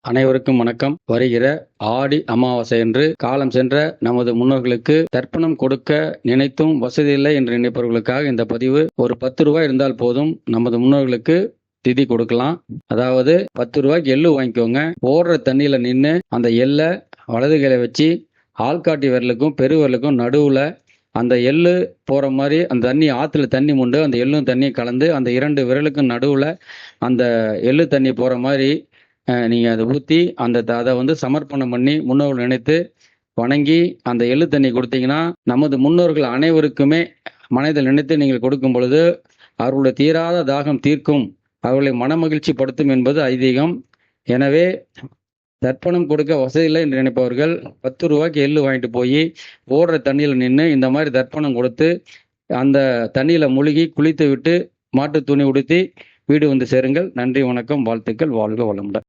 அனைவருக்கும் வணக்கம். வருகிற ஆடி அமாவாசை என்று காலம் சென்ற நமது முன்னோர்களுக்கு தர்ப்பணம் கொடுக்க நினைத்தும் வசதியில்லை என்று நினைப்பவர்களுக்காக இந்த பதிவு. ஒரு 10 ரூபாய் இருந்தால் போதும், நமது முன்னோர்களுக்கு திதி கொடுக்கலாம். அதாவது 10 ரூபாய்க்கு எள்ளு வாங்கிக்கோங்க. ஓடுற தண்ணியில நின்று அந்த எள்ளை வலது கையில வச்சு ஆள்காட்டி விரலுக்கும் பெருவிரலுக்கும் நடுவுல அந்த எள்ளு போற மாதிரி அந்த தண்ணி ஆத்துல தண்ணி முண்டு அந்த எள்ளும் தண்ணியும் கலந்து அந்த 2 விரலுக்கும் நடுவுல அந்த எள்ளு தண்ணி போற மாதிரி நீங்கள் அதை ஊற்றி அதை சமர்ப்பணம் பண்ணி முன்னோர்கள் நினைத்து வணங்கி அந்த எள்ளு தண்ணி கொடுத்தீங்கன்னா நமது முன்னோர்கள் அனைவருக்குமே மனதில் நினைத்து நீங்கள் கொடுக்கும் பொழுது அவர்களுடைய தீராத தாகம் தீர்க்கும், அவர்களை மனமகிழ்ச்சி படுத்தும் என்பது ஐதீகம். எனவே தர்ப்பணம் கொடுக்க வசதியில்லை என்று நினைப்பவர்கள் 10 ரூபாய்க்கு எள்ளு வாங்கிட்டு போய் ஓடுற தண்ணியில் நின்று இந்த மாதிரி தர்ப்பணம் கொடுத்து அந்த தண்ணியில் முழுகி குளித்து விட்டு மாட்டு துணி உடுத்தி வீடு வந்து சேருங்கள். நன்றி, வணக்கம், வாழ்த்துக்கள், வாழ்க வளமுடன்.